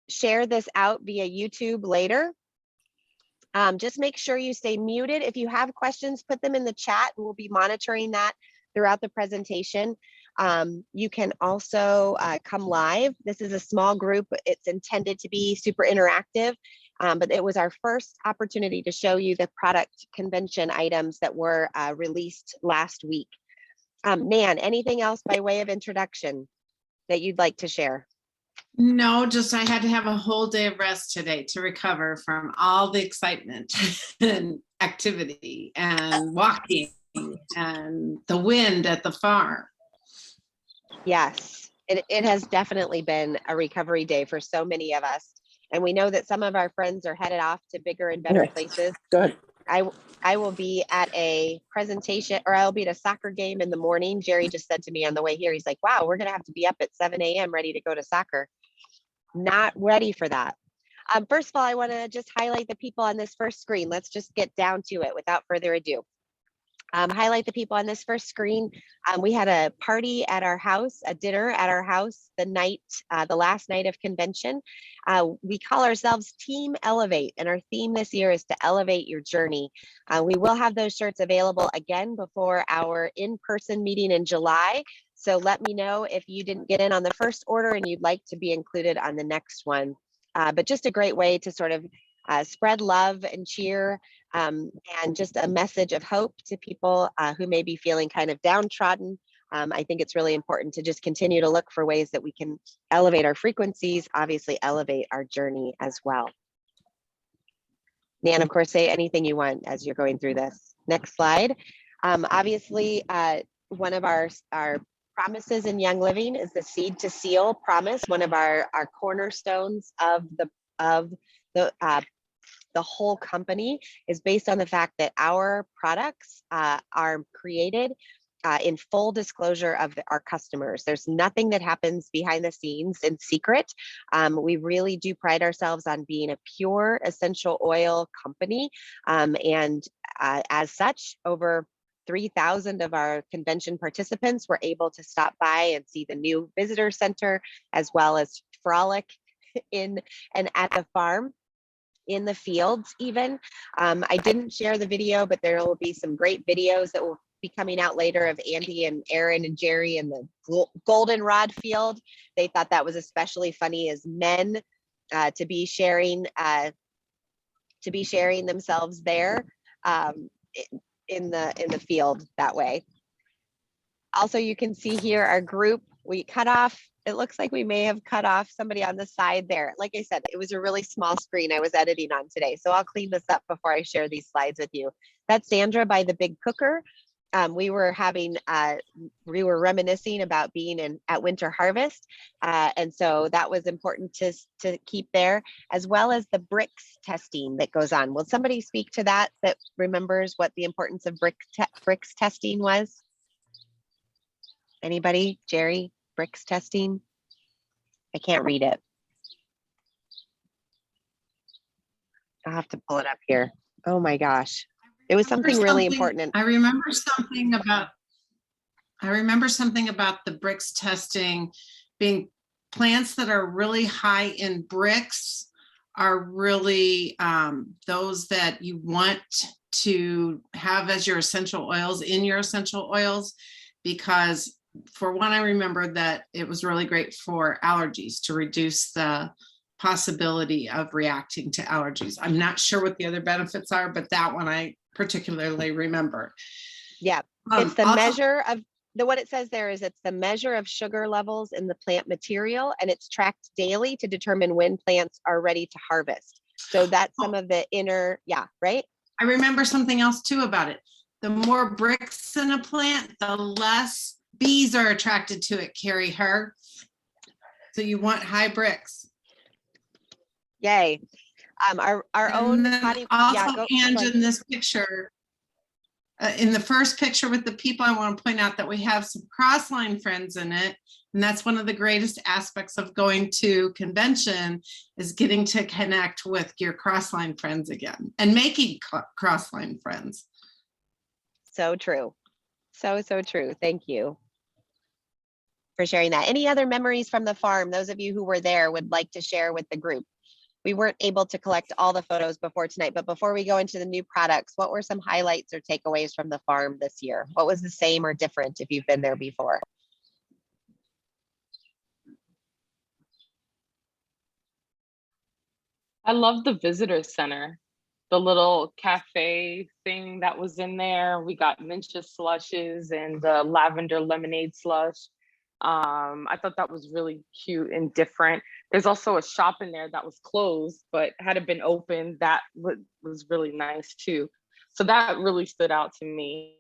share this out via YouTube later. Just make sure you stay muted. If you have questions, put them in the chat and we'll be monitoring that throughout the presentation. You can also come live. This is a small group. It's intended to be super interactive, but it was our first opportunity to show you the product convention items that were released last week. Nan, anything else by way of introduction that you'd like to share? No, just I had to have a whole day of rest today to recover from all the excitement and activity and walking and the wind at the farm. Yes, it has definitely been a recovery day for so many of us. And we know that some of our friends are headed off to bigger and better places. Go ahead. I will be at a presentation, or I'll be at a soccer game in the morning. Jerry just said to me on the way here, he's like, wow, we're going to have to be up at 7 a.m. ready to go to soccer. Not ready for that. First of all, I want to just highlight the people on this first screen. Let's just get down to it without further ado. Highlight the people on this first screen. We had a party at our house, a dinner at our house the last night of convention. We call ourselves Team Elevate, and our theme this year is to elevate your journey. We will have those shirts available again before our in-person meeting in July. So let me know if you didn't get in on the first order and you'd like to be included on the next one. But just a great way to sort of spread love and cheer, and just a message of hope to people who may be feeling kind of downtrodden. I think it's really important to just continue to look for ways that we can elevate our frequencies, obviously elevate our journey as well. Nan, of course, say anything you want as you're going through this. Next slide. Obviously, one of our promises in Young Living is the Seed to Seal promise, one of our cornerstones of the whole company is based on the fact that our products are created in full disclosure of our customers. There's nothing that happens behind the scenes in secret. We really do pride ourselves on being a pure essential oil company. And as such, over 3,000 of our convention participants were able to stop by and see the new visitor center, as well as frolic in and at the farm, in the fields even. I didn't share the video, but there will be some great videos that will be coming out later of Andy and Aaron and Jerry in the goldenrod field. They thought that was especially funny as men to be sharing themselves there in the field that way. Also, you can see here our group. We cut off, it looks like we may have cut off somebody on the side there. Like I said, it was a really small screen I was editing on today, so I'll clean this up before I share these slides with you. That's Sandra by the Big Cooker. We were reminiscing about being at Winter Harvest, and so that was important to keep there, as well as the bricks testing that goes on. Will somebody speak to that remembers what the importance of bricks testing was? Anybody? Jerry, bricks testing? I can't read it. I'll have to pull it up here. Oh my gosh. It was something really important. I remember something about the bricks testing being plants that are really high in bricks are really those that you want to have as your essential oils in your essential oils, because for one, I remember that it was really great for allergies, to reduce the possibility of reacting to allergies. I'm not sure what the other benefits are, but that one I particularly remember. Yeah, it's the measure of what it says there is it's the measure of sugar levels in the plant material, and it's tracked daily to determine when plants are ready to harvest. So that's some of the inner, right? I remember something else too about it. The more bricks in a plant, the less bees are attracted to it, Carrie Her. So you want high bricks. Yay. Our own potty, also, and in this picture, in the first picture with the people, I want to point out that we have some Crossline friends in it. And that's one of the greatest aspects of going to convention, is getting to connect with your Crossline friends again and making Crossline friends. So true. So true. Thank you. for sharing that. Any other memories from the farm? Those of you who were there would like to share with the group. We weren't able to collect all the photos before tonight, but before we go into the new products, what were some highlights or takeaways from the farm this year? What was the same or different if you've been there before? I love the visitor center, the little cafe thing that was in there. We got Mincha slushes and the lavender lemonade slush. I thought that was really cute and different. There's also a shop in there that was closed, but had it been open, that was really nice too. So that really stood out to me,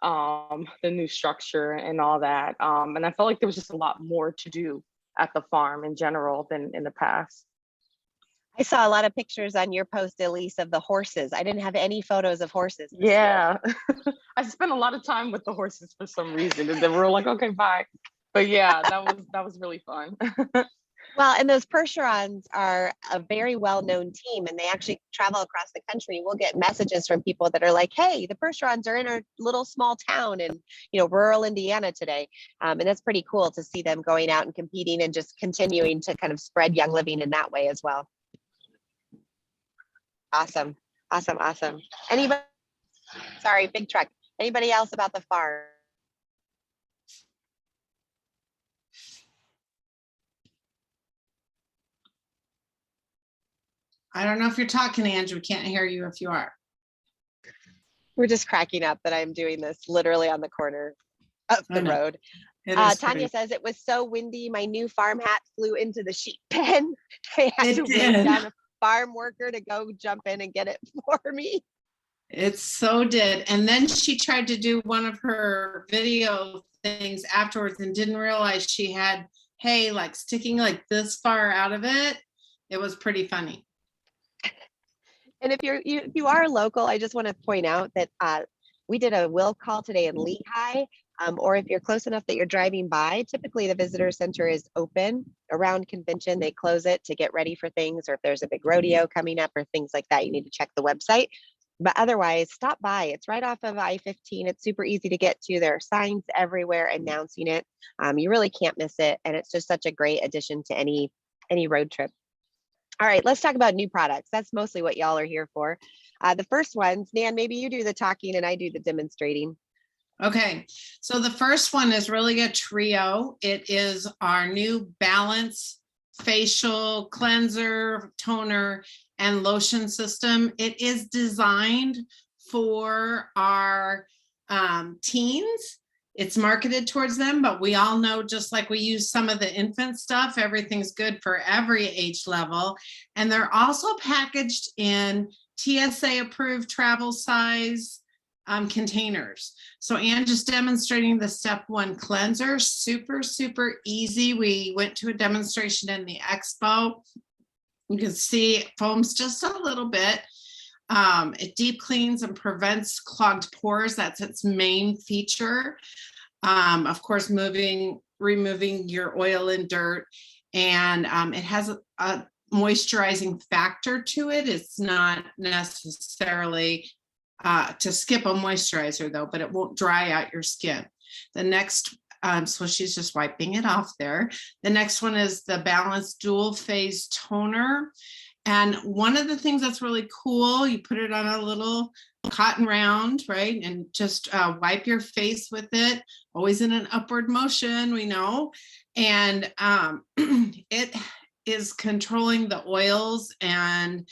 the new structure and all that. And I felt like there was just a lot more to do at the farm in general than in the past. I saw a lot of pictures on your post, Elise, of the horses. I didn't have any photos of horses this year. Yeah, I spent a lot of time with the horses for some reason, and then we were like, okay, bye. But yeah, that was really fun. Well, and those Percherons are a very well-known team, and they actually travel across the country. We'll get messages from people that are like, "Hey, the Percherons are in a little small town in, rural Indiana today," and that's pretty cool to see them going out and competing and just continuing to kind of spread Young Living in that way as well. Awesome, awesome, awesome. Anybody? Sorry, big truck. Anybody else about the farm? I don't know if you're talking, Angie. We can't hear you if you are. We're just cracking up that I'm doing this literally on the corner of I the know. road. It is Tanya pretty- says it was so windy. My new farm hat flew into the sheep pen. I had It to wait did. down a farm worker to go jump in and get it for me. It so did. And then she tried to do one of her video things afterwards and didn't realize she had hay like sticking like this far out of it. It was pretty funny. And if you are local, I just want to point out that we did a will call today in Lehigh. Or if you're close enough that you're driving by, typically the visitor center is open around convention. They close it to get ready for things, or if there's a big rodeo coming up or things like that, you need to check the website. But otherwise, stop by. It's right off of I-15. It's super easy to get to. There are signs everywhere announcing it. You really can't miss it. And it's just such a great addition to any road trip. All right, let's talk about new products. That's mostly what y'all are here for. The first ones, Nan, maybe you do the talking and I do the demonstrating. Okay, so the first one is really a trio. It is our new Balance facial cleanser, toner, and lotion system. It is designed for our teens. It's marketed towards them, but we all know, just like we use some of the infant stuff, everything's good for every age level. And they're also packaged in TSA approved travel size containers. So Ann just demonstrating the step one cleanser, super, super easy. We went to a demonstration in the expo. You can see it foams just a little bit. It deep cleans and prevents clogged pores. That's its main feature. Of course, removing your oil and dirt. And it has a moisturizing factor to it. It's not necessarily to skip a moisturizer though, but it won't dry out your skin. The next, so she's just wiping it off there. The next one is the Balance Dual Phase Toner. And one of the things that's really cool, you put it on a little cotton round, right? And just wipe your face with it, always in an upward motion, we know. And it is controlling the oils and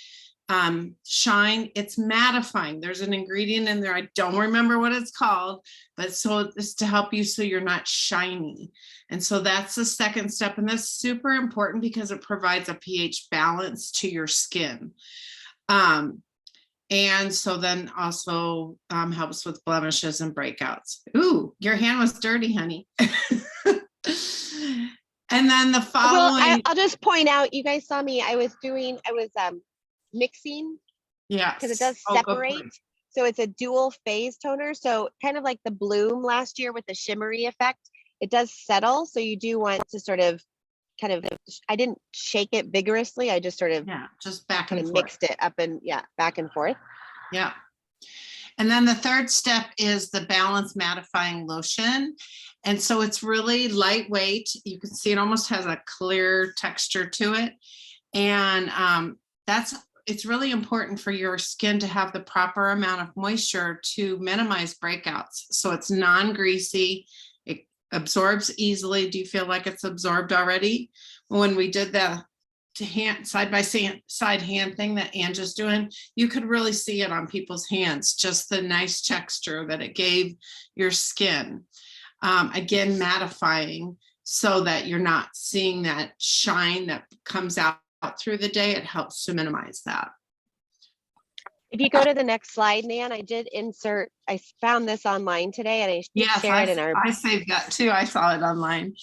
shine. It's mattifying. There's an ingredient in there. I don't remember what it's called, but so it's to help you so you're not shiny. And so that's the second step. And that's super important because it provides a pH balance to your skin. And so then also helps with blemishes and breakouts. Ooh, your hand was dirty, honey. And then the following. Well, I'll just point out, you guys saw me, I was mixing. Yeah. Because it does separate. So it's a dual phase toner. So kind of like the Bloom last year with the shimmery effect, it does settle. So you do want to sort of I didn't shake it vigorously. I just sort of just back kind and of forth. mixed it up and back and forth. Yeah. And then the third step is the Balance Mattifying Lotion. And so it's really lightweight. You can see it almost has a clear texture to it. And it's really important for your skin to have the proper amount of moisture to minimize breakouts. So it's non-greasy, it absorbs easily. Do you feel like it's absorbed already? When we did the side by side hand thing that Angela's doing, you could really see it on people's hands, just the nice texture that it gave your skin. Again, mattifying so that you're not seeing that shine that comes out through the day. It helps to minimize that. If you go to the next slide, Nan, I did insert, I found this online today and I Yes, share it in our. I saved that too. I saw it online.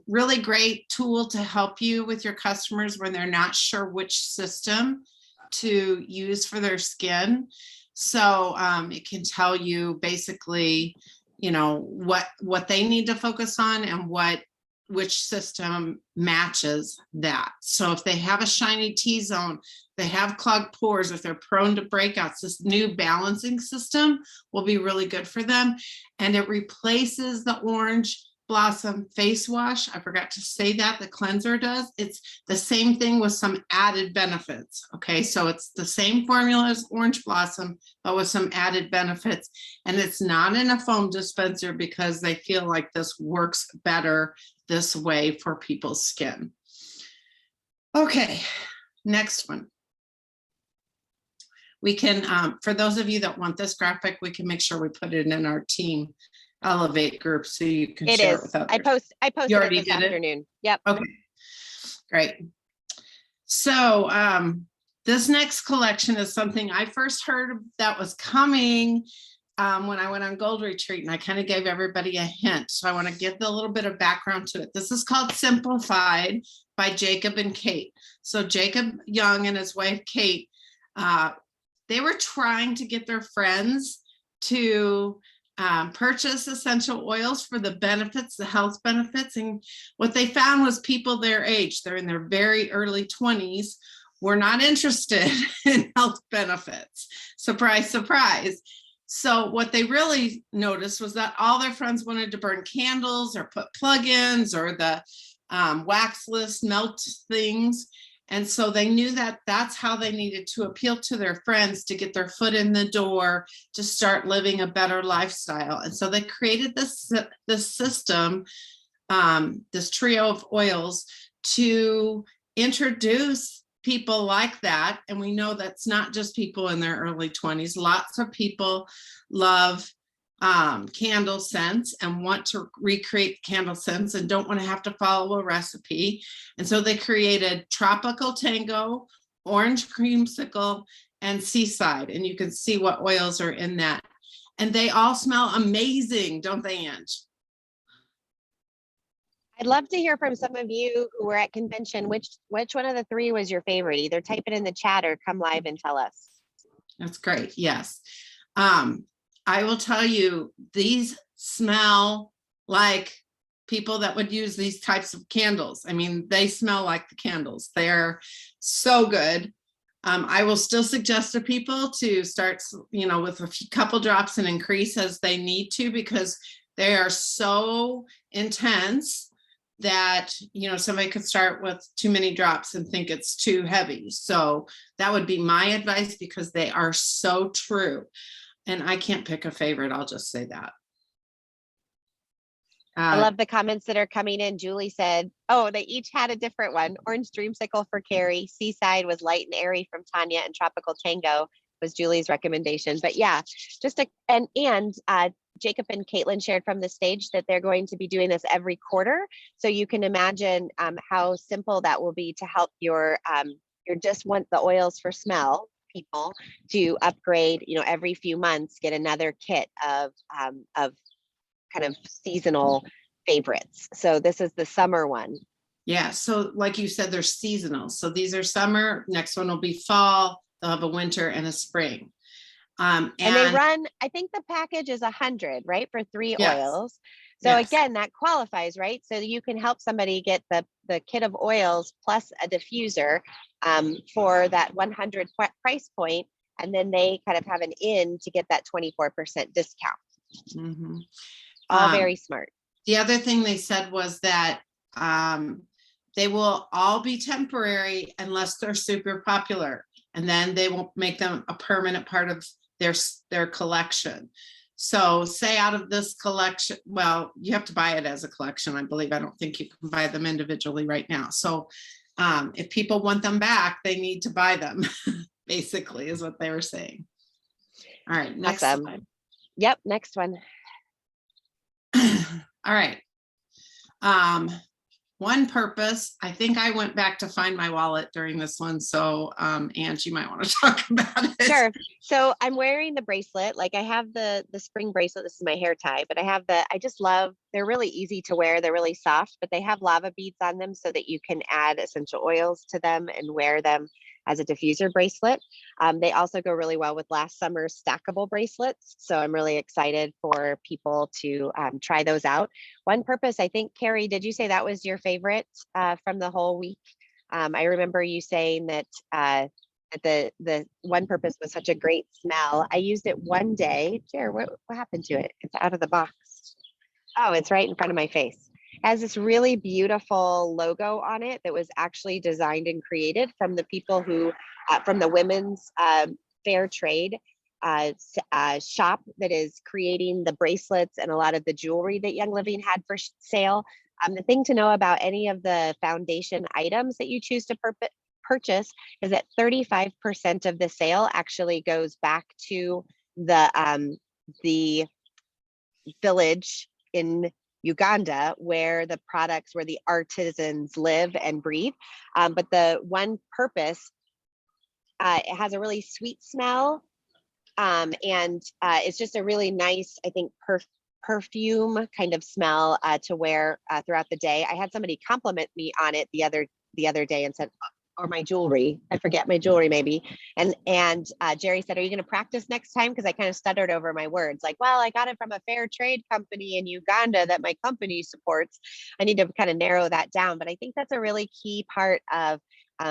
Really great tool to help you with your customers when they're not sure which system to use for their skin. So it can tell you basically, you know, what they need to focus on and which system matches that. So if they have a shiny T-zone, they have clogged pores, if they're prone to breakouts, this new balancing system will be really good for them. And it replaces the Orange Blossom face wash. I forgot to say that the cleanser does. It's the same thing with some added benefits. Okay, so it's the same formula as Orange Blossom, but with some added benefits. And it's not in a foam dispenser because they feel like this works better this way for people's skin. Okay, next one. We can, for those of you that want this graphic, we can make sure we put it in our team Elevate group so you can It share is. it with others. I posted it already this did it? afternoon. Yep. Okay, great. So this next collection is something I first heard that was coming when I went on Gold Retreat, and I kind of gave everybody a hint. So I want to give a little bit of background to it. This is called Simplified by Jacob and Kate. So Jacob Young and his wife, Kate, they were trying to get their friends to purchase essential oils for the benefits, the health benefits. And what they found was people their age, they're in their very early 20s, were not interested in health benefits. Surprise, surprise. So what they really noticed was that all their friends wanted to burn candles or put plugins or the waxless melt things. And so they knew that that's how they needed to appeal to their friends to get their foot in the door, to start living a better lifestyle. And so they created this system, this trio of oils to introduce people like that. And we know that's not just people in their early 20s. Lots of people love candle scents and want to recreate candle scents and don't want to have to follow a recipe. And so they created Tropical Tango, Orange Creamsicle, and Seaside. And you can see what oils are in that. And they all smell amazing, don't they, Ange? I'd love to hear from some of you who were at convention. Which one of the three was your favorite? Either type it in the chat or come live and tell us. That's great. Yes. I will tell you, these smell like people that would use these types of candles. I mean, they smell like the candles. They're so good. I will still suggest to people to start, you know, with a couple drops and increase as they need to, because they are so intense that, you know, somebody could start with too many drops and think it's too heavy. So that would be my advice, because they are so true. And I can't pick a favorite. I'll just say that. I love the comments that are coming in. Julie said, oh, they each had a different one. Orange Dreamsicle for Carrie. Seaside was Light and Airy from Tanya, and Tropical Tango was Julie's recommendation. But yeah, just and Jacob and Caitlin shared from the stage that they're going to be doing this every quarter. So you can imagine how simple that will be to help your just want the oils for smell people to upgrade, you know, every few months, get another kit of kind of seasonal favorites. So this is the summer one. Yeah. So like you said, they're seasonal. So these are summer. Next one will be fall. They'll have a winter and a spring. And they run, I think the package is 100, right? For 3 Yes. oils. So Yes. again, that qualifies, right? So you can help somebody get the kit of oils plus a diffuser for that 100 price point. and then they kind of have an in to get that 24% discount. Mhm. All Um, very smart. The other thing they said was that they will all be temporary unless they're super popular, and then they will make them a permanent part of their collection. So say out of this collection, well, you have to buy it as a collection, I believe. I don't think you can buy them individually right now. So if people want them back, they need to buy them, basically, is what they were saying. All right, next Awesome. slide. Yep, next one. All right. One purpose, I think I went back to find my wallet during this one. So Ange, you might want to talk about it. Sure. So I'm wearing the bracelet. Like I have the spring bracelet. This is my hair tie, but I just love, they're really easy to wear. They're really soft, but they have lava beads on them so that you can add essential oils to them and wear them as a diffuser bracelet. They also go really well with last summer's stackable bracelets. So I'm really excited for people to try those out. One purpose, I think, Carrie, did you say that was your favorite from the whole week? I remember you saying that the one purpose was such a great smell. I used it one day. Jared, what happened to it? It's out of the box. Oh, it's right in front of my face. It has this really beautiful logo on it that was actually designed and created from the people who, from the women's fair trade shop that is creating the bracelets and a lot of the jewelry that Young Living had for sale. The thing to know about any of the foundation items that you choose to purchase is that 35% of the sale actually goes back to the village in Uganda where the artisans live and breathe. But the one purpose, it has a really sweet smell. And it's just a really nice, I think, perfume kind of smell to wear throughout the day. I had somebody compliment me on it the other day and said, or my jewelry, I forget my jewelry maybe. And Jerry said, are you going to practice next time? Because I kind of stuttered over my words like, well, I got it from a fair trade company in Uganda that my company supports. I need to kind of narrow that down. But I think that's a really key part of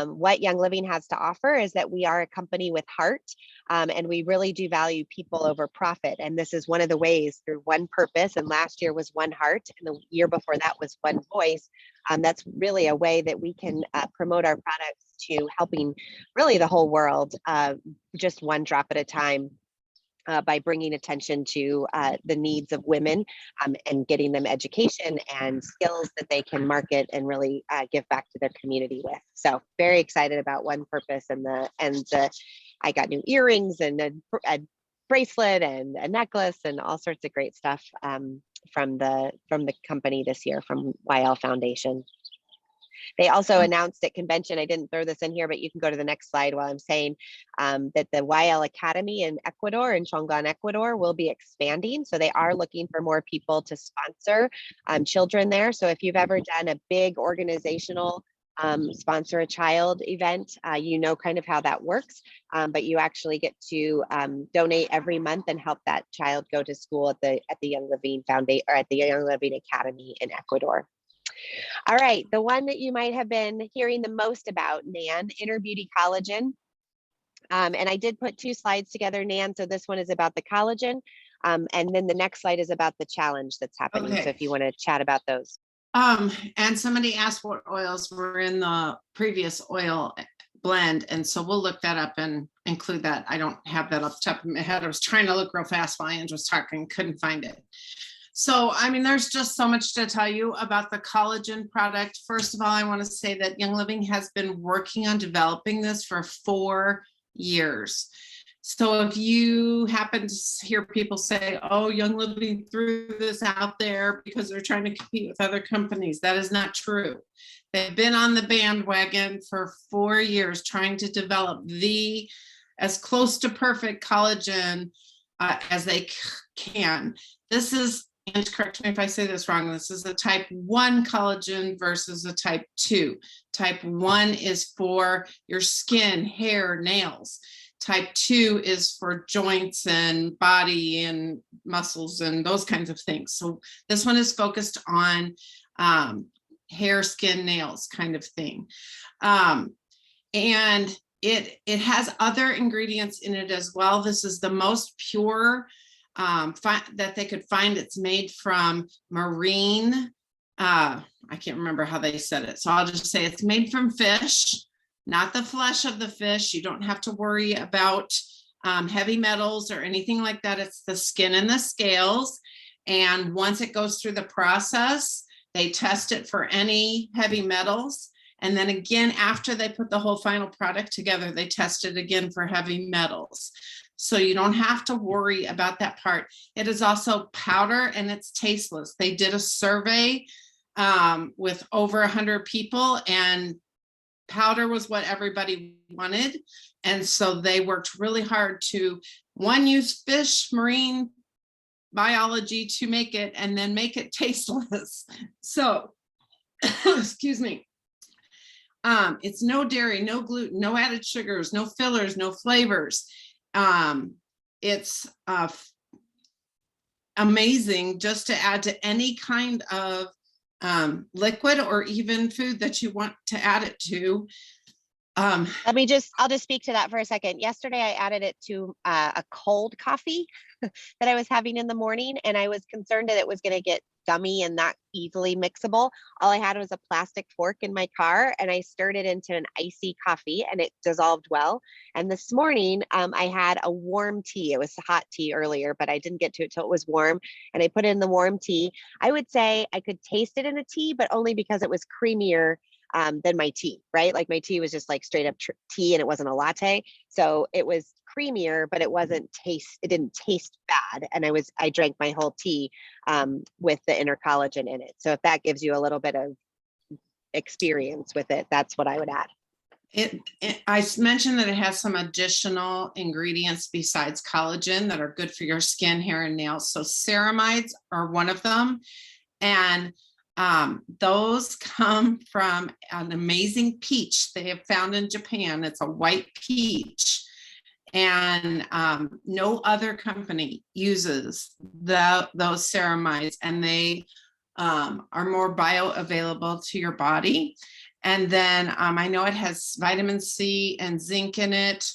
what Young Living has to offer is that we are a company with heart, and we really do value people over profit. And this is one of the ways through one purpose. And last year was one heart, and the year before that was one voice. That's really a way that we can promote our products to helping really the whole world, just one drop at a time. By bringing attention to the needs of women and getting them education and skills that they can market and really give back to their community with. So very excited about one purpose and I got new earrings and a bracelet and a necklace and all sorts of great stuff from the company this year from YL Foundation. They also announced at convention, I didn't throw this in here, but you can go to the next slide while I'm saying that the YL Academy in Ecuador, in Chongan, Ecuador, will be expanding. So they are looking for more people to sponsor children there. So if you've ever done a big organizational sponsor a child event, you know kind of how that works, but you actually get to donate every month and help that child go to school at the Young Living Foundation or at the Young Living Academy in Ecuador. All right, the one that you might have been hearing the most about, Nan, Inner Beauty Collagen. And I did put two slides together, Nan. So this one is about the collagen. And then the next slide is about the challenge that's happening. Okay. So if you want to chat about those. And somebody asked what oils were in the previous oil blend. And so we'll look that up and include that. I don't have that off the top of my head. I was trying to look real fast while Ange was talking, couldn't find it. So, I mean, there's just so much to tell you about the collagen product. First of all, I want to say that Young Living has been working on developing this for 4 years. So if you happen to hear people say, oh, Young Living threw this out there because they're trying to compete with other companies, that is not true. They've been on the bandwagon for 4 years trying to develop as close to perfect collagen as they can. This is, and correct me if I say this wrong, this is a type 1 collagen versus a type 2. Type 1 is for your skin, hair, nails. Type 2 is for joints and body and muscles and those kinds of things. So this one is focused on hair, skin, nails kind of thing. And it has other ingredients in it as well. This is the most pure that they could find. It's made from marine, I can't remember how they said it, so I'll just say it's made from fish, not the flesh of the fish. You don't have to worry about heavy metals or anything like that. It's the skin and the scales. And once it goes through the process, they test it for any heavy metals. And then again, after they put the whole final product together, they test it again for heavy metals. So you don't have to worry about that part. It is also powder and it's tasteless. They did a survey with over 100 people, and powder was what everybody wanted. And so they worked really hard to, one, use fish, marine biology to make it, and then make it tasteless. So, excuse me. It's no dairy, no gluten, no added sugars, no fillers, no flavors. It's amazing just to add to any kind of liquid or even food that you want to add it to. I'll just speak to that for a second. Yesterday, I added it to a cold coffee that I was having in the morning, and I was concerned that it was going to get gummy and not easily mixable. All I had was a plastic fork in my car, and I stirred it into an icy coffee, and it dissolved well. And this morning, I had a warm tea. It was hot tea earlier, but I didn't get to it till it was warm, and I put it in the warm tea. I would say I could taste it in a tea, but only because it was creamier than my tea, right? Like my tea was just like straight up tea, and it wasn't a latte. So it was creamier, but it didn't taste bad. And I drank my whole tea with the inner collagen in it. So if that gives you a little bit of experience with it, that's what I would add. I mentioned that it has some additional ingredients besides collagen that are good for your skin, hair, and nails. So ceramides are one of them. And those come from an amazing peach they have found in Japan. It's a white peach. And no other company uses those ceramides, and they are more bioavailable to your body. And then I know it has vitamin C and zinc in it.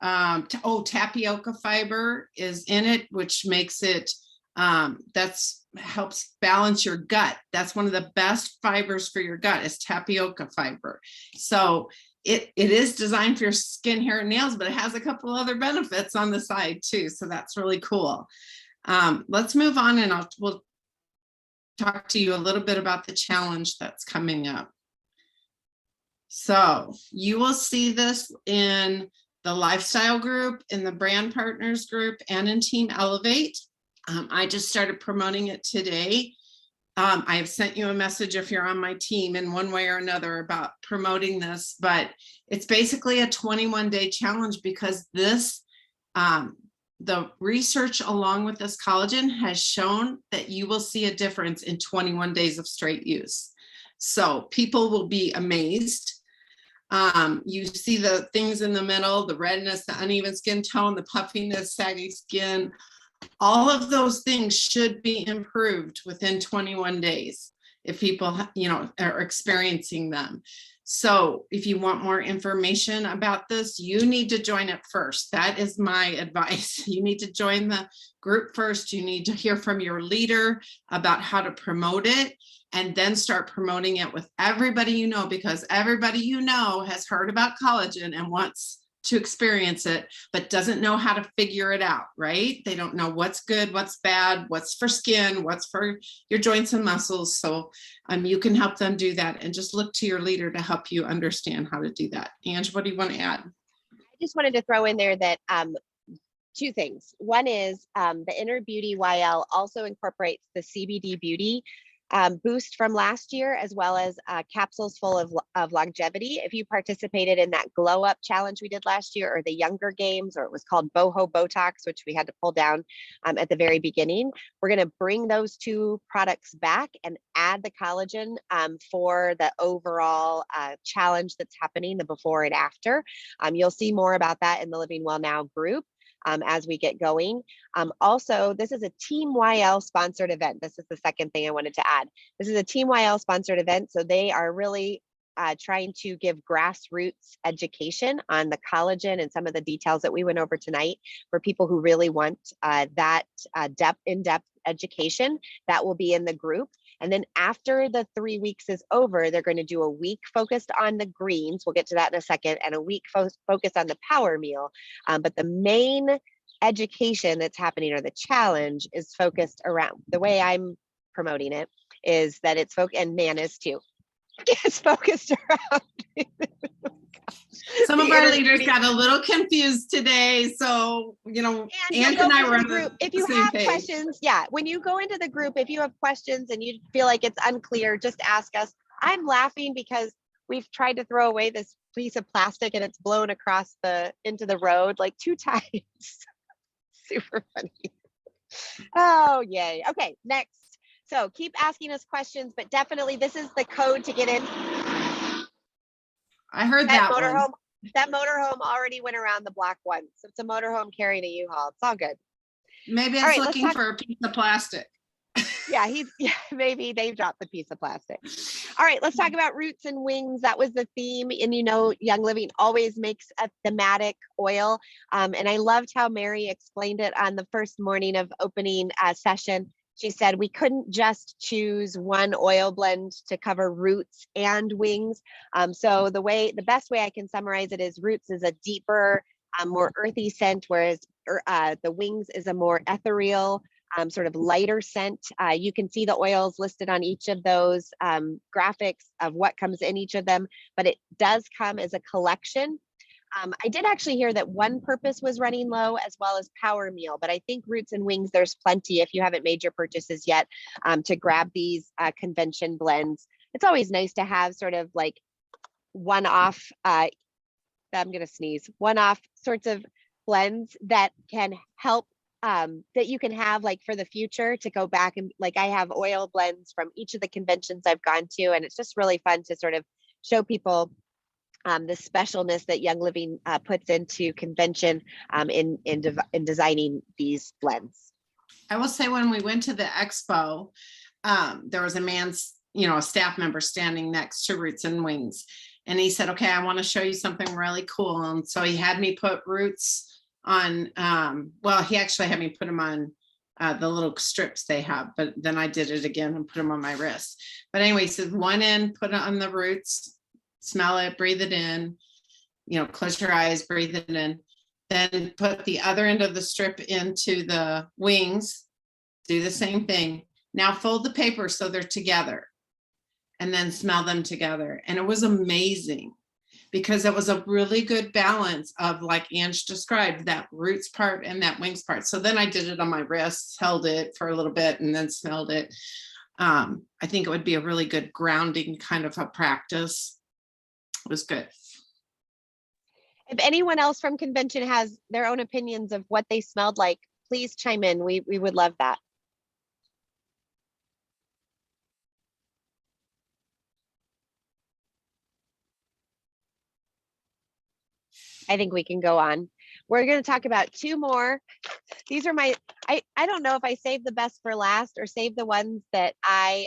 Tapioca fiber is in it, which makes it, helps balance your gut. That's one of the best fibers for your gut is tapioca fiber. So it is designed for your skin, hair, and nails, but it has a couple other benefits on the side too. So that's really cool. Let's move on, and we'll talk to you a little bit about the challenge that's coming up. So you will see this in the lifestyle group, in the brand partners group, and in Team Elevate. I just started promoting it today. I have sent you a message if you're on my team in one way or another about promoting this, but it's basically a 21-day challenge because this, the research along with this collagen has shown that you will see a difference in 21 days of straight use. So people will be amazed. You see the things in the middle, the redness, the uneven skin tone, the puffiness, saggy skin. All of those things should be improved within 21 days if people, are experiencing them. So if you want more information about this, you need to join it first. That is my advice. You need to join the group first. You need to hear from your leader about how to promote it, and then start promoting it with everybody you know, because everybody you know has heard about collagen and wants to experience it, but doesn't know how to figure it out, right? They don't know what's good, what's bad, what's for skin, what's for your joints and muscles. So you can help them do that, and just look to your leader to help you understand how to do that. Ange, what do you want to add? I just wanted to throw in there that two things. One is the Inner Beauty YL also incorporates the CBD Beauty boost from last year, as well as capsules full of longevity. If you participated in that glow up challenge we did last year, or the Younger Games, or it was called Boho Botox, which we had to pull down at the very beginning, we're going to bring those two products back and add the collagen for the overall challenge that's happening, the before and after. You'll see more about that in the Living Well Now group. As we get going. Also, this is a Team YL sponsored event. This is the second thing I wanted to add. This is a Team YL sponsored event. So they are really trying to give grassroots education on the collagen and some of the details that we went over tonight for people who really want that in-depth education. That will be in the group. And then after the 3 weeks is over, they're going to do a week focused on the greens. We'll get to that in a second, and a week focused on the power meal. But the main education that's happening, or the challenge, is focused around, the way I'm promoting it is that it's focused, and man is too. It's focused around. Some of The our inner leaders beauty. got a little confused today. So, And Ann go and I into were the on group. If the you same have page. questions, when you go into the group, if you have questions and you feel like it's unclear, just ask us. I'm laughing because we've tried to throw away this piece of plastic and it's blown across into the road like 2 times. Super funny. Oh, yay. Okay, next. So keep asking us questions, but definitely this is the code to get in. I heard that one. motorhome. That motorhome already went around the block once. It's a motorhome carrying a U-Haul. It's all good. Maybe All it's right, let's looking talk- for a piece of plastic. Yeah, maybe they dropped the piece of plastic. All right, let's talk about roots and wings. That was the theme. And Young Living always makes a thematic oil. And I loved how Mary explained it on the first morning of opening session. She said we couldn't just choose one oil blend to cover roots and wings. So the best way I can summarize it is roots is a deeper, more earthy scent, whereas the wings is a more ethereal, sort of lighter scent. You can see the oils listed on each of those graphics of what comes in each of them, but it does come as a collection. I did actually hear that One Purpose was running low, as well as Power Meal, but I think Roots and Wings, there's plenty if you haven't made your purchases yet to grab these convention blends. It's always nice to have sort of like one-off, I'm gonna sneeze, one-off sorts of blends that can help, that you can have like for the future to go back and like I have oil blends from each of the conventions I've gone to, and it's just really fun to sort of show people the specialness that Young Living puts into convention in designing these blends. I will say when we went to the expo, there was a staff member standing next to Roots and Wings. And he said, okay, I want to show you something really cool. And so he had me put Roots on, he actually had me put them on the little strips they have, but then I did it again and put them on my wrist. But anyway, he said one end, put it on the roots, smell it, breathe it in, close your eyes, breathe it in, then put the other end of the strip into the wings, do the same thing. Now fold the paper so they're together and then smell them together. And it was amazing because it was a really good balance of, like Ange described, that roots part and that wings part. So then I did it on my wrists, held it for a little bit and then smelled it. I think it would be a really good grounding kind of a practice. It was good. If anyone else from convention has their own opinions of what they smelled like, please chime in. We would love that. I think we can go on. We're going to talk about 2 more. These are I don't know if I saved the best for last or save the ones that I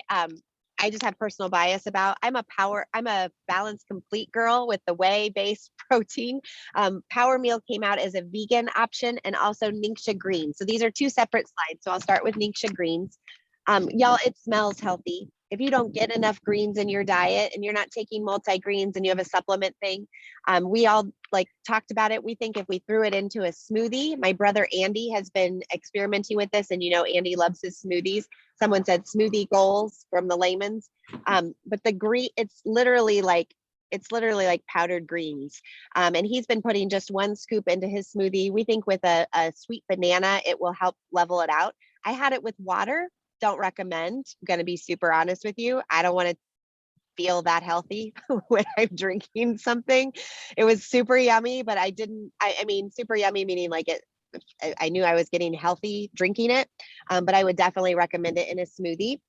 just have personal bias about. I'm a Balanced Complete girl with the whey-based protein. Power Meal came out as a vegan option, and also Ningxia Green. So these are 2 separate slides. So I'll start with Ningxia Greens. Y'all, it smells healthy. If you don't get enough greens in your diet and you're not taking multi-greens and you have a supplement thing, we all talked about it. We think if we threw it into a smoothie, my brother Andy has been experimenting with this, and Andy loves his smoothies. Someone said smoothie goals from the layman's, but the green, it's literally like powdered greens. And he's been putting just 1 scoop into his smoothie. We think with a sweet banana, it will help level it out. I had it with water. Don't recommend. I'm going to be super honest with you. I don't want to feel that healthy when I'm drinking something. It was super yummy, but I mean, super yummy, meaning like I knew I was getting healthy drinking it, but I would definitely recommend it in a smoothie.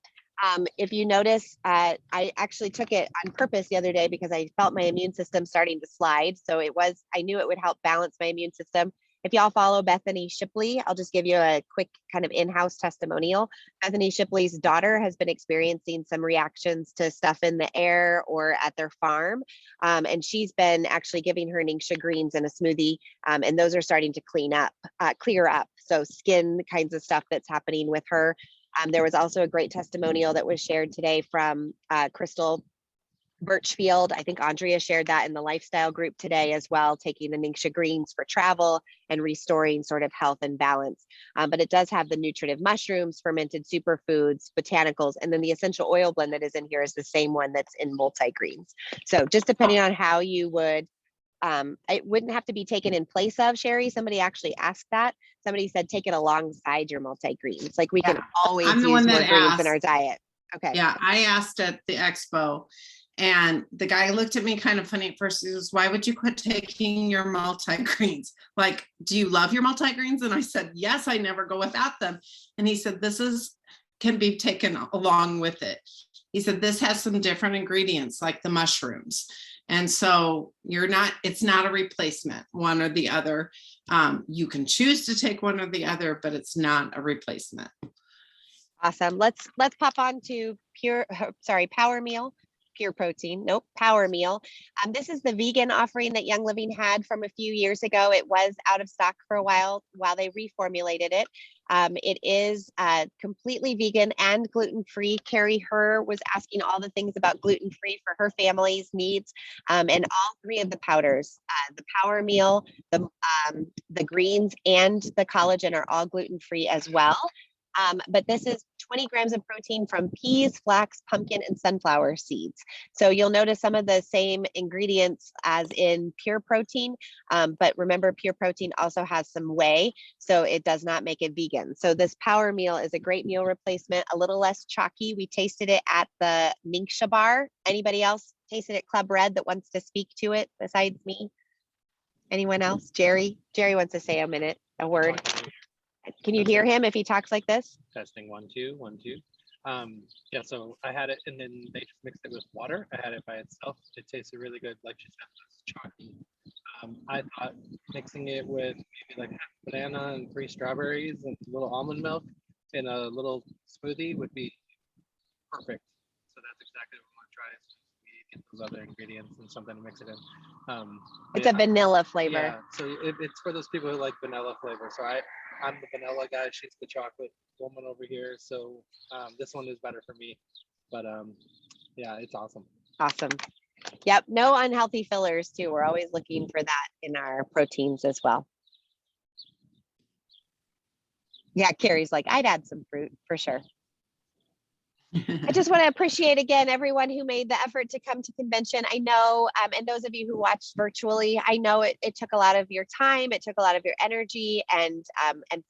If you notice, I actually took it on purpose the other day because I felt my immune system starting to slide. So I knew it would help balance my immune system. If y'all follow Bethany Shipley, I'll just give you a quick kind of in-house testimonial. Bethany Shipley's daughter has been experiencing some reactions to stuff in the air or at their farm. And she's been actually giving her Ningxia greens in a smoothie. And those are starting to clear up. So skin kinds of stuff that's happening with her. There was also a great testimonial that was shared today from Crystal Birchfield. I think Andrea shared that in the lifestyle group today as well, taking the Ningxia greens for travel and restoring sort of health and balance. But it does have the nutritive mushrooms, fermented superfoods, botanicals, and then the essential oil blend that is in here is the same one that's in multi-greens. So just depending on how you would, it wouldn't have to be taken in place of, Sherry. Somebody actually asked that. Somebody said take it alongside your multi-greens. Like we can always I'm the use one more that greens in our asked. diet. Okay. Yeah, I asked at the expo and the guy looked at me kind of funny at first. He says, why would you quit taking your multi-greens? Like, do you love your multi-greens? And I said, yes, I never go without them. And he said, can be taken along with it. He said, this has some different ingredients like the mushrooms. And so it's not a replacement, one or the other. You can choose to take one or the other, but it's not a replacement. Awesome. Let's pop on to Power Meal. Pure Protein. Nope, Power Meal. This is the vegan offering that Young Living had from a few years ago. It was out of stock for a while they reformulated it. It is completely vegan and gluten-free. Carrie Herr was asking all the things about gluten-free for her family's needs. And all three of the powders, the Power Meal, the greens, and the collagen are all gluten-free as well. But this is 20 grams of protein from peas, flax, pumpkin, and sunflower seeds. So you'll notice some of the same ingredients as in Pure Protein, but remember Pure Protein also has some whey, so it does not make it vegan. So this Power Meal is a great meal replacement, a little less chalky. We tasted it at the Ningxia bar. Anybody else tasted it Club Red that wants to speak to it besides me? Anyone else? Jerry wants to say a word. Can you hear him if he talks like this? Testing 1 2 1 2. Yeah, so I had it and then they just mixed it with water. I had it by itself. It tasted really good, like she said, it was chalky. I thought mixing it with maybe like half banana and 3 strawberries and a little almond milk in a little smoothie would be perfect. So that's exactly what I want to try. Is we get those other ingredients and something to mix it in. It's a vanilla flavor. Yeah, so it's for those people who like vanilla flavor. So I'm the vanilla guy. She's the chocolate woman over here. So this one is better for me. But yeah, it's awesome. Awesome. Yep. No unhealthy fillers too. We're always looking for that in our proteins as well. Yeah, Carrie's like, I'd add some fruit for sure. I just want to appreciate again everyone who made the effort to come to convention. I know, and those of you who watched virtually, I know it took a lot of your time, it took a lot of your energy and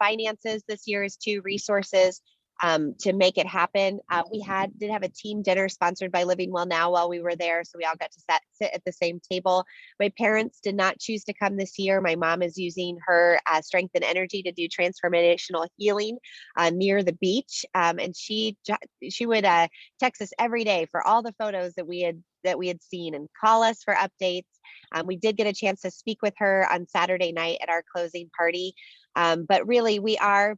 finances this year as two resources to make it happen. We did have a team dinner sponsored by Living Well Now while we were there, so we all got to sit at the same table. My parents did not choose to come this year. My mom is using her strength and energy to do transformational healing near the beach, and she would text us every day for all the photos that we had seen and call us for updates. We did get a chance to speak with her on Saturday night at our closing party, but really we are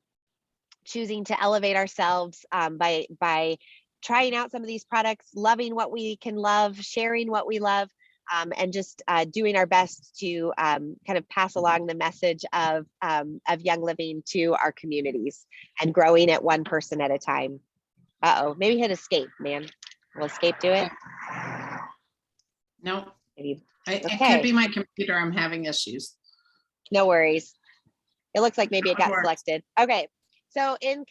choosing to elevate ourselves by trying out some of these products, loving what we can love, sharing what we love, and just doing our best to kind of pass along the message of Young Living to our communities and growing it one person at a time. Maybe hit escape, man. Will escape do it? No, Maybe. it Okay. could be my computer. I'm having issues. No worries. It looks like maybe it got Of course. selected. Okay. So in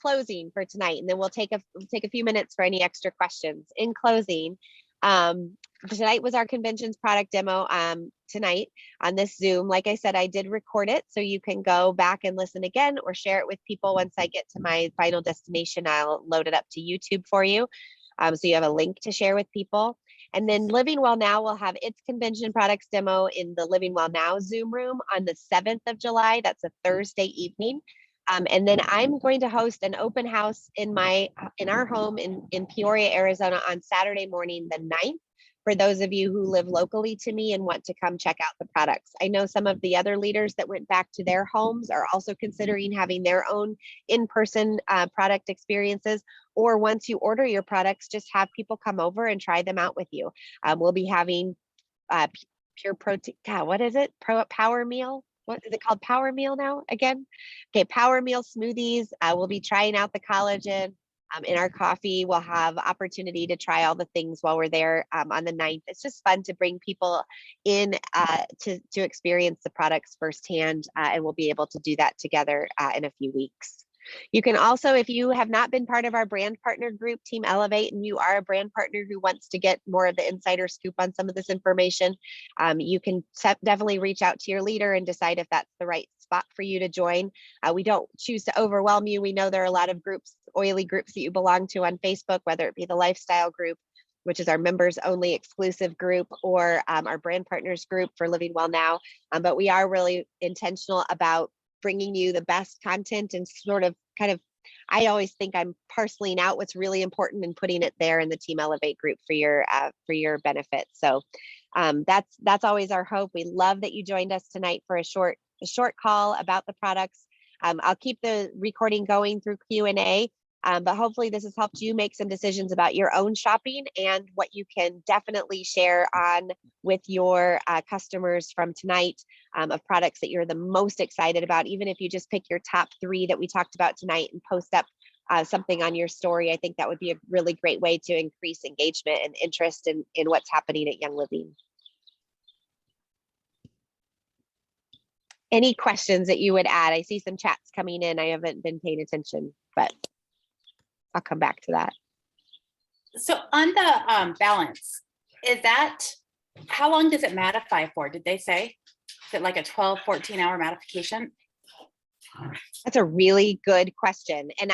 closing for tonight, and then we'll take a few minutes for any extra questions. In closing, tonight was our conventions product demo tonight on this Zoom. Like I said, I did record it, so you can go back and listen again or share it with people. Once I get to my final destination, I'll load it up to YouTube for you. So you have a link to share with people. And then Living Well Now will have its convention products demo in the Living Well Now Zoom room on the 7th of July. That's a Thursday evening. And then I'm going to host an open house in our home in Peoria, Arizona on Saturday morning, the 9th. for those of you who live locally to me and want to come check out the products. I know some of the other leaders that went back to their homes are also considering having their own in-person product experiences, or once you order your products, just have people come over and try them out with you. We'll be having pure protein, God, what is it? Power meal? What is it called? Power meal now again? Okay, power meal smoothies. We'll be trying out the collagen. In our coffee, we'll have opportunity to try all the things while we're there on the 9th. It's just fun to bring people in to experience the products firsthand, and we'll be able to do that together in a few weeks. You can also, if you have not been part of our brand partner group, Team Elevate, and you are a brand partner who wants to get more of the insider scoop on some of this information, you can definitely reach out to your leader and decide if that's the right spot for you to join. We don't choose to overwhelm you. We know there are a lot of groups, oily groups that you belong to on Facebook, whether it be the lifestyle group, which is our members only exclusive group, or our brand partners group for Living Well Now. But we are really intentional about bringing you the best content and sort of I always think I'm parceling out what's really important and putting it there in the Team Elevate group for your benefit. So that's always our hope. We love that you joined us tonight for a short call about the products. I'll keep the recording going through Q&A, but hopefully this has helped you make some decisions about your own shopping and what you can definitely share on with your customers from tonight of products that you're the most excited about. Even if you just pick your top 3 that we talked about tonight and post up something on your story, I think that would be a really great way to increase engagement and interest in what's happening at Young Living. Any questions that you would add? I see some chats coming in. I haven't been paying attention, but I'll come back to that. So on the balance, how long does it mattify for? Did they say? Is it like a 12, 14-hour mattification? That's a really good question. And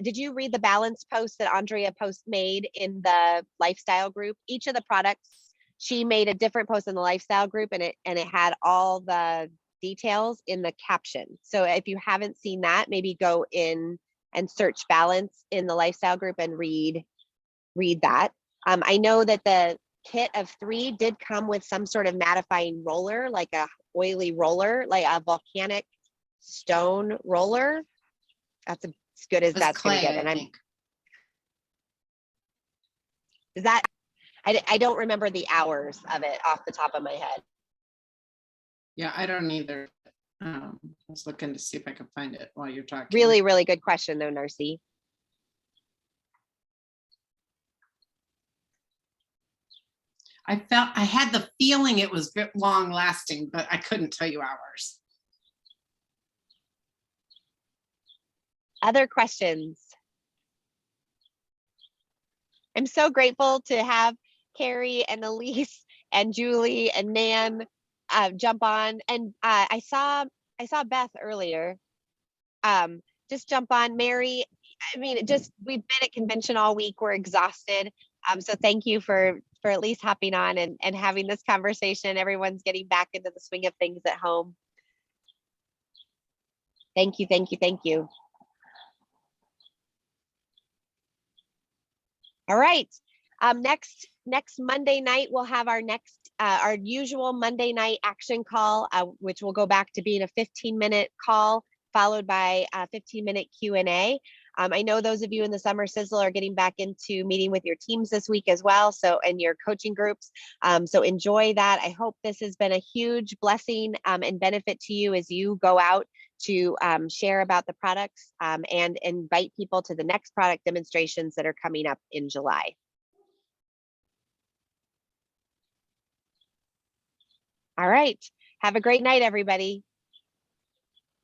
did you read the balance post that Andrea made in the lifestyle group? Each of the products, she made a different post in the lifestyle group, and it had all the details in the caption. So if you haven't seen that, maybe go in and search balance in the lifestyle group and read that. I know that the kit of 3 did come with some sort of mattifying roller, like a oily roller, like a volcanic stone roller. That's as good as that's going to get. And I don't remember the hours of it off the top of my head. Yeah, I don't either. I was looking to see if I could find it while you're talking. Really, really good question though, Narcy. I had the feeling it was long lasting, but I couldn't tell you hours. Other questions? I'm so grateful to have Carrie and Elise and Julie and Nan jump on. And I saw Beth earlier. Just jump on. Mary, I mean, we've been at convention all week. We're exhausted. So thank you for at least hopping on and having this conversation. Everyone's getting back into the swing of things at home. Thank you, thank you, thank you. All right. Next Monday night, we'll have our usual Monday night action call, which will go back to being a 15-minute call followed by a 15-minute Q&A. I know those of you in the Summer Sizzle are getting back into meeting with your teams this week as well, so and your coaching groups. So enjoy that. I hope this has been a huge blessing and benefit to you as you go out to share about the products and invite people to the next product demonstrations that are coming up in July. All right. Have a great night, everybody.